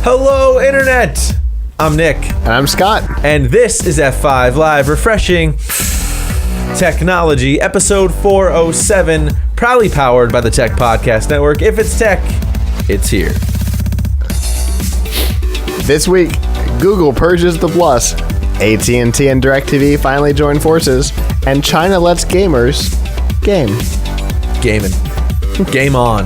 Hello, Internet! I'm Nick. And I'm Scott. And this is F5 Live, refreshing technology, episode 407, proudly powered by the Tech Podcast Network. If it's tech, it's here. This week, Google purges the plus, AT&T and DirecTV finally join forces, and China lets gamers game. Gaming. Game on.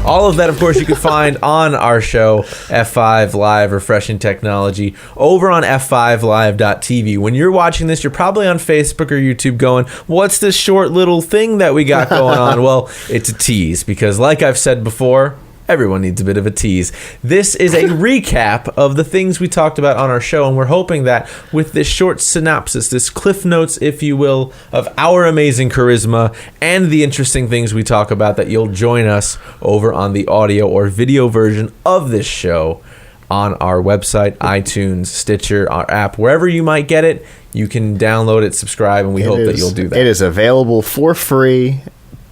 All of that, of course, you can find on our show, F5 Live, Refreshing Technology, over on f5live.tv. When you're watching this, you're probably on Facebook or YouTube going, what's this short little thing that we got going on? Well, it's a tease, because like I've said before, everyone needs a bit of a tease. This is a recap of the things we talked about on our show, and we're hoping that with this short synopsis, this cliff notes, if you will, of our amazing charisma and the interesting things we talk about, that you'll join us over on the audio or video version of this show on our website, iTunes, Stitcher, our app, wherever you might get it. You can download it, subscribe, and we hope that you'll do that. It is available for free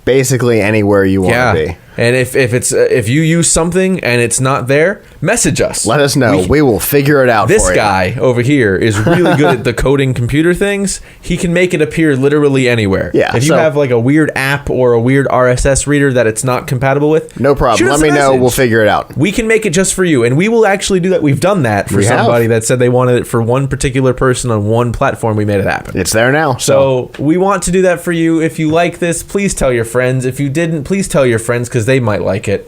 basically anywhere you want to be. And if you use something and it's not there, message us. Let us know. We will figure it out for you. This guy over here is really good at the coding computer things. He can make it appear literally anywhere. Yeah. If you have like a weird app or a weird RSS reader that it's not compatible with, no problem. Let me know. We'll figure it out. We can make it just for you. And we will actually do that. We've done that for somebody that said they wanted it for one particular person on one platform. We made it happen. It's there now. So we want to do that for you. If you like this, please tell your friends. If you didn't, please tell your friends, because they might like it.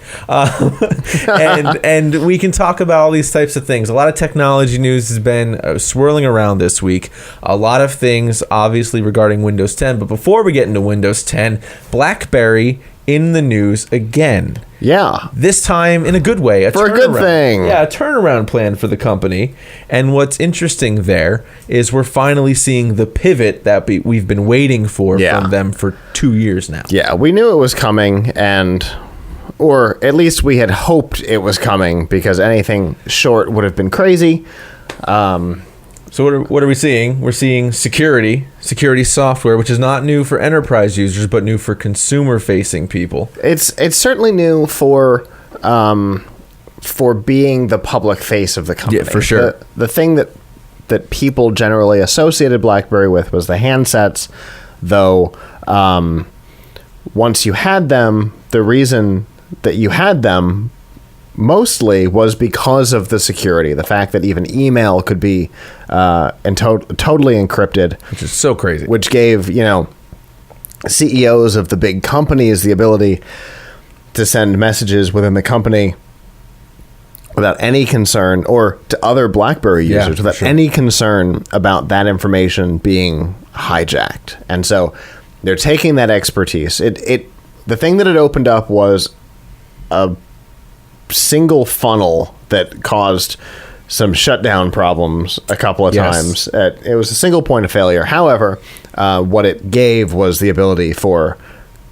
And we can talk about all these types of things. A lot of technology news has been swirling around this week. A lot of things, obviously, regarding Windows 10. But before we get into Windows 10, BlackBerry in the news again. Yeah. This time in a good way. For a good thing. Yeah, a turnaround plan for the company. And what's interesting there is we're finally seeing the pivot that we've been waiting for from them for 2 years now. Yeah, we knew it was coming, or at least we had hoped it was coming, because anything short would have been crazy. So what are we seeing? We're seeing security software, which is not new for enterprise users, but new for consumer-facing people. It's certainly new for being the public face of the company. Yeah, for sure. The thing that people generally associated BlackBerry with was the handsets, though once you had them, the reason that you had them mostly was because of the security, the fact that even email could be totally encrypted, which is so crazy, which gave CEOs of the big companies the ability to send messages within the company without any concern, or to other BlackBerry users without any concern about that information being hijacked. And so they're taking that expertise. The thing that it opened up was a single funnel that caused some shutdown problems a couple of times. It was a single point of failure. However, what it gave was the ability for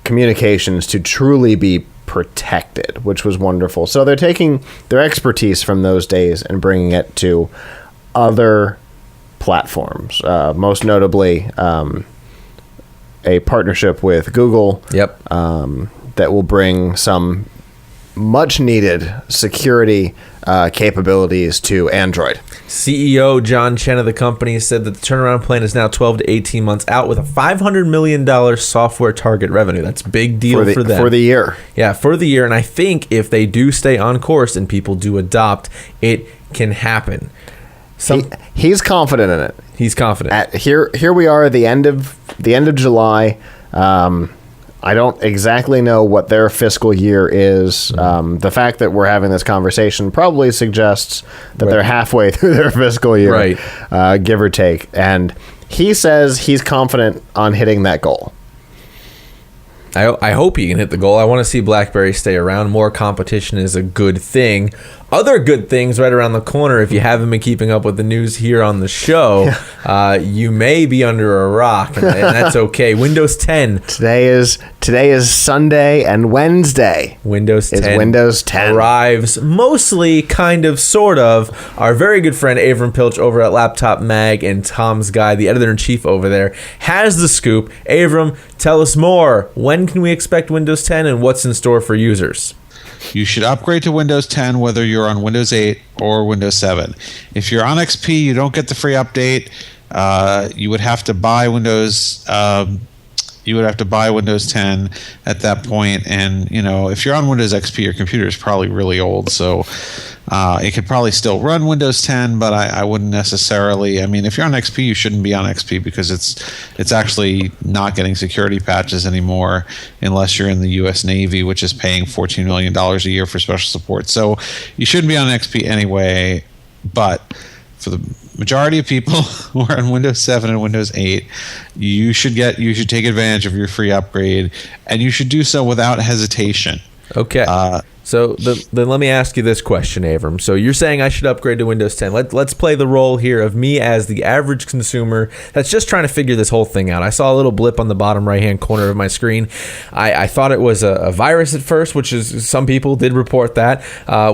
communications to truly be protected, which was wonderful. So they're taking their expertise from those days and bringing it to other platforms, most notably a partnership with Google that will bring some much needed security capabilities to Android. CEO John Chen of the company said that the turnaround plan is now 12 to 18 months out, with a $500 million software target revenue. That's a big deal for them. For the year. Yeah, for the year. And I think if they do stay on course and people do adopt, it can happen. He's confident in it. He's confident. Here we are at the end of July. I don't exactly know what their fiscal year is. The fact that we're having this conversation probably suggests that they're halfway through their fiscal year, give or take. And he says he's confident on hitting that goal. I hope he can hit the goal. I want to see BlackBerry stay around. More competition is a good thing. Other good things right around the corner. If you haven't been keeping up with the news here on the show, you may be under a rock, and that's okay. Windows 10. Today is Sunday and Wednesday. Windows 10 arrives mostly, kind of, sort of. Our very good friend Avram Piltch over at Laptop Mag and Tom's Guide, the editor-in-chief over there, has the scoop. Avram, tell us more. When can we expect Windows 10 and what's in store for users? You should upgrade to Windows 10 whether you're on Windows 8 or Windows 7. If you're on XP, you don't get the free update. You would have to buy Windows. You would have to buy Windows 10 at that point, and if you're on Windows XP, your computer is probably really old, so it could probably still run Windows 10, but I wouldn't necessarily. I mean, if you're on XP, you shouldn't be on XP because it's actually not getting security patches anymore unless you're in the U.S. Navy, which is paying $14 million a year for special support. So you shouldn't be on XP anyway, but for the majority of people who are on Windows 7 and Windows 8, you should take advantage of your free upgrade, and you should do so without hesitation. Okay. So then let me ask you this question, Avram. So you're saying I should upgrade to Windows 10. Let's play the role here of me as the average consumer that's just trying to figure this whole thing out. I saw a little blip on the bottom right-hand corner of my screen. I thought it was a virus at first, which is some people did report that.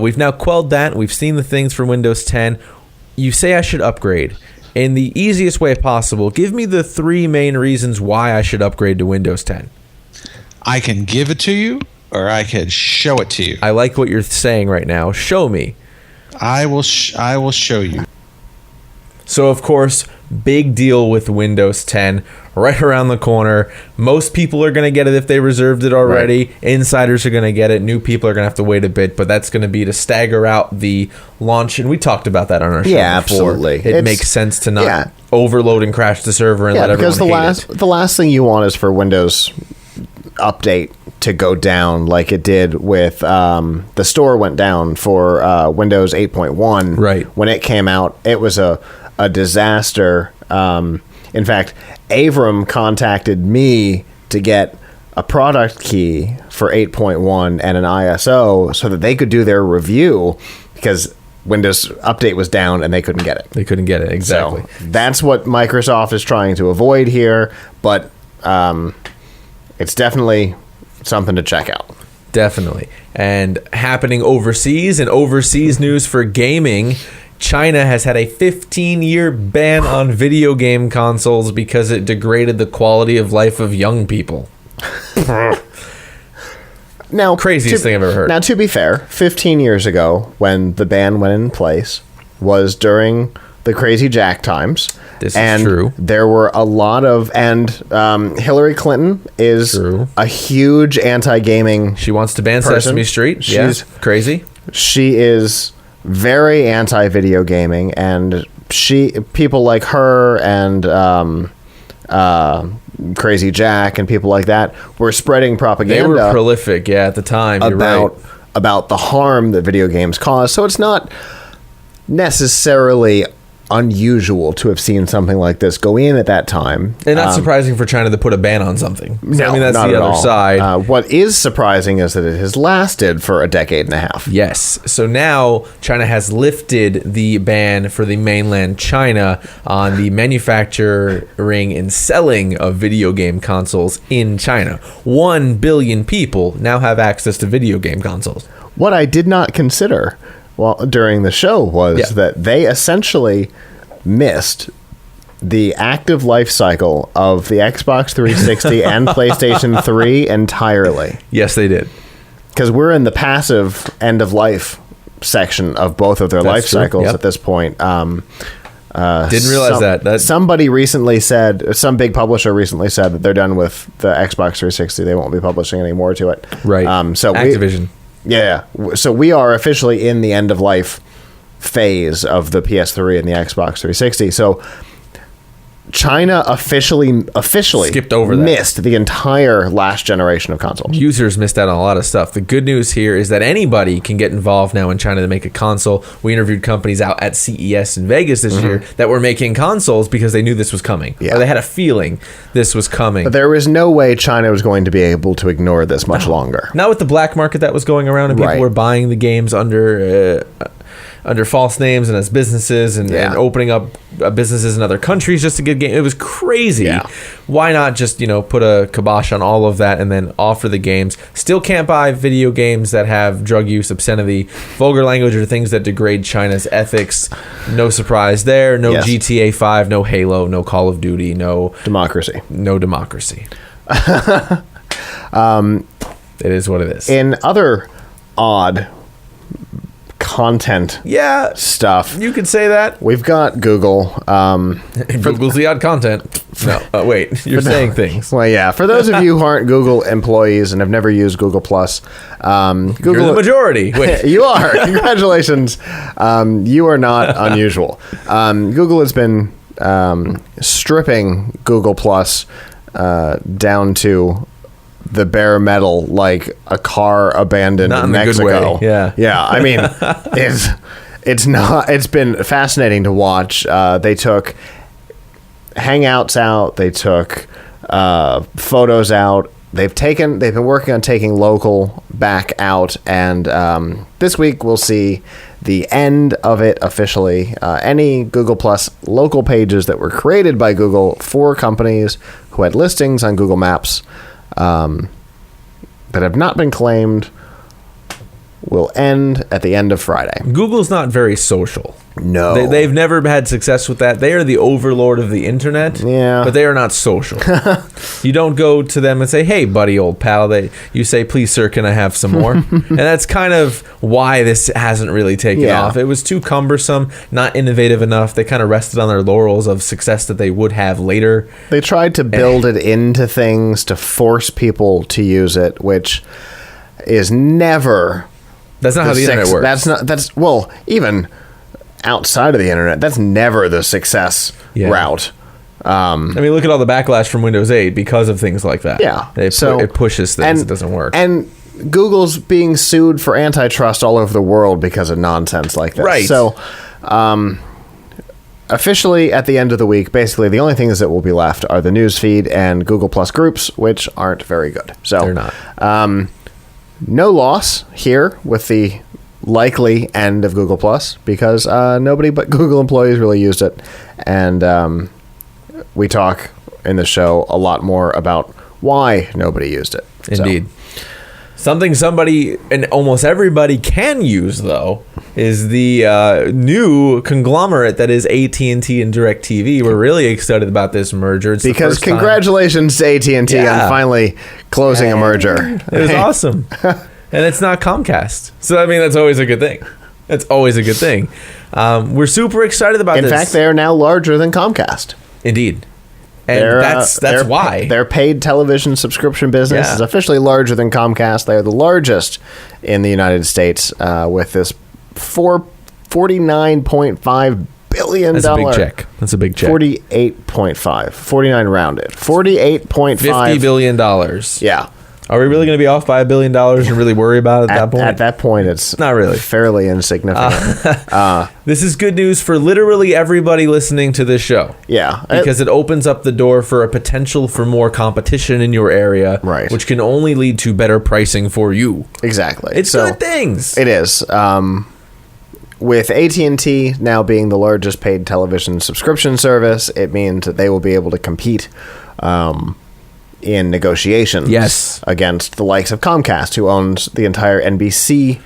We've now quelled that. We've seen the things for Windows 10. You say I should upgrade. In the easiest way possible, give me the 3 main reasons why I should upgrade to Windows 10. I can give it to you, or I can show it to you. I like what you're saying right now. Show me. I will show you. So, of course, big deal with Windows 10. Right around the corner. Most people are going to get it if they reserved it already. Right. Insiders are going to get it. New people are going to have to wait a bit, but that's going to be to stagger out the launch. And we talked about that on our show before. Absolutely. It makes sense to not overload and crash the server and let everyone because the last thing you want is for Windows Update to go down like it did with the store went down for Windows 8.1. Right. When it came out, it was a disaster. In fact, Avram contacted me to get a product key for 8.1 and an ISO so that they could do their review because Windows Update was down and they couldn't get it. They couldn't get it, exactly. So that's what Microsoft is trying to avoid here, but it's definitely something to check out. Definitely. And happening overseas, and overseas news for gaming, China has had a 15-year ban on video game consoles because it degraded the quality of life of young people. Now, craziest thing I've ever heard. Now, to be fair, 15 years ago, when the ban went in place, was during the Crazy Jack times. This is true. There were a lot of... And Hillary Clinton is a huge anti-gaming She wants to ban person. Sesame Street. She's crazy. She is very anti-video gaming, and people like her and Crazy Jack and people like that were spreading propaganda. They were prolific, at the time. About the harm that video games cause. So it's not necessarily unusual to have seen something like this go in at that time. And not surprising for China to put a ban on something. No, I mean, that's not the at other all. side. What is surprising is that it has lasted for a decade and a half. Yes. So now China has lifted the ban for the mainland China on the manufacturing and selling of video game consoles in China. 1 billion people now have access to video game consoles. What I did not consider during the show was that they essentially missed the active life cycle of the Xbox 360 and PlayStation 3 entirely. Yes, they did. Because we're in the passive end of life section of both of their life cycles at this point. Didn't realize that. Somebody recently said, some big publisher recently said that they're done with the Xbox 360. They won't be publishing any more to it. Right. So Activision. So we are officially in the end of life phase of the PS3 and the Xbox 360. So China officially skipped over that. Missed the entire last generation of consoles. Users missed out on a lot of stuff. The good news here is that anybody can get involved now in China to make a console. We interviewed companies out at CES in Vegas this year that were making consoles because they knew this was coming. Or they had a feeling this was coming. But there was no way China was going to be able to ignore this much longer. Not with the black market that was going around and people were buying the games under false names and as businesses and opening up businesses in other countries just to get games. It was crazy. Why not just, put a kibosh on all of that and then offer the games? Still can't buy video games that have drug use, obscenity, vulgar language, or things that degrade China's ethics. No surprise there. No GTA 5, no Halo, no Call of Duty, no democracy. No democracy. It is what it is. In other odd content Yeah, stuff. you could say that. We've got Google. Google's the odd content. No, wait, you're saying things. Well, yeah. For those of you who aren't Google employees and have never used Google Plus, Google, You're the majority. Wait. You are. Congratulations. You are not unusual. Google has been stripping Google Plus down to the bare metal, like a car abandoned Not in in a good Mexico. way, yeah. Yeah. I mean, it's been fascinating to watch. They took Hangouts out. They took photos out. They've been working on taking local back out, and this week we'll see the end of it officially. Any Google Plus local pages that were created by Google for companies who had listings on Google Maps that have not been claimed will end at the end of Friday. Google's not very social. No. They've never had success with that. They are the overlord of the internet. Yeah. But they are not social. You don't go to them and say, hey, buddy, old pal. You say, please, sir, can I have some more? And that's kind of why this hasn't really taken off. It was too cumbersome, not innovative enough. They kind of rested on their laurels of success that they would have later. They tried to build it into things to force people to use it, which is never... That's not how the internet works. Well, even outside of the internet, that's never the success route. I mean, look at all the backlash from Windows 8 because of things like that. Yeah. It pushes things. It doesn't work. And Google's being sued for antitrust all over the world because of nonsense like this. Right. So, officially at the end of the week, basically the only things that will be left are the news feed and Google Plus groups, which aren't very good. So they're not. No loss here with the likely end of Google Plus because nobody but Google employees really used it. And we talk in the show a lot more about why nobody used it. Indeed. Something somebody and almost everybody can use, though, is the new conglomerate that is AT&T and DirecTV. We're really excited about this merger. It's because congratulations to AT&T on finally closing a merger. It was awesome. And it's not Comcast. So, I mean, that's always a good thing. That's always a good thing. We're super excited about this. In fact, they are now larger than Comcast. Indeed. And that's why. Their paid television subscription business is officially larger than Comcast. They are the largest in the United States with this $49.5 billion. That's a big check. That's a big check. 48.5. 49 rounded. 48.5. $50 billion. Yeah. Are we really going to be off by $1 billion and really worry about it at that point? At that point, it's not really fairly insignificant. This is good news for literally everybody listening to this show. Yeah. Because it opens up the door for a potential for more competition in your area, right, which can only lead to better pricing for you. Exactly. It's good things. It is. With AT&T now being the largest paid television subscription service, it means that they will be able to compete in negotiations against the likes of Comcast, who owns the entire NBC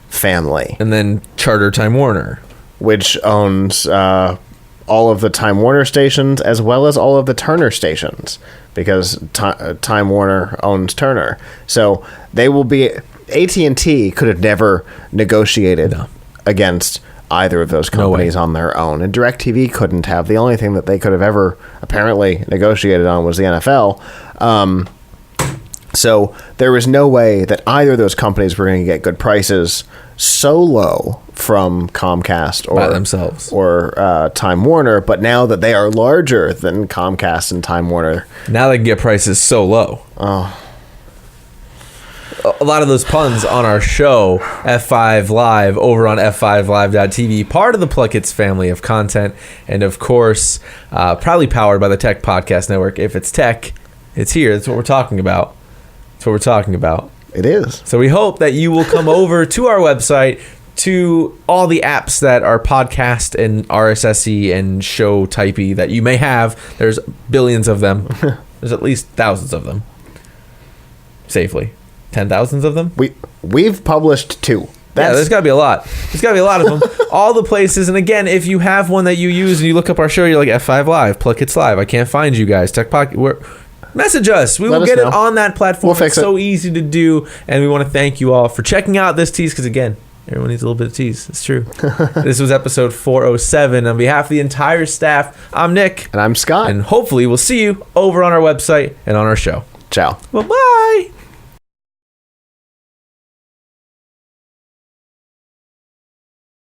family. And then Charter Time Warner, which owns all of the Time Warner stations as well as all of the Turner stations, because Time Warner owns Turner. So they will be... AT&T could have never negotiated against either of those companies on their own. And DirecTV couldn't have. The only thing that they could have ever apparently negotiated on was the NFL. So there was no way that either of those companies were going to get good prices so low from Comcast or by themselves or Time Warner. But now that they are larger than Comcast and Time Warner, now they can get prices so low. A lot of those puns on our show, F5 Live, over on f5live.tv, part of the Pluckets family of content, and of course, proudly powered by the Tech Podcast Network. If it's tech, it's here. That's what we're talking about. That's what we're talking about. It is. So we hope that you will come over to our website, to all the apps that are podcast and RSS-y and show typey that you may have. There's billions of them. There's at least thousands of them. Safely. 10,000s of them? We've published 2. There's got to be a lot. There's got to be a lot of them. All the places. And again, if you have one that you use and you look up our show, you're like, F5 Live, Pluckets Live. I can't find you guys. Tech Pocket. message us. We Let will us get it know. on that platform. We'll fix it's so it. easy to do, and we want to thank you all for checking out this tease, because again, everyone needs a little bit of tease. It's true. This was episode 407. On behalf of the entire staff, I'm Nick. And I'm Scott. And hopefully we'll see you over on our website and on our show. Ciao. Bye-bye.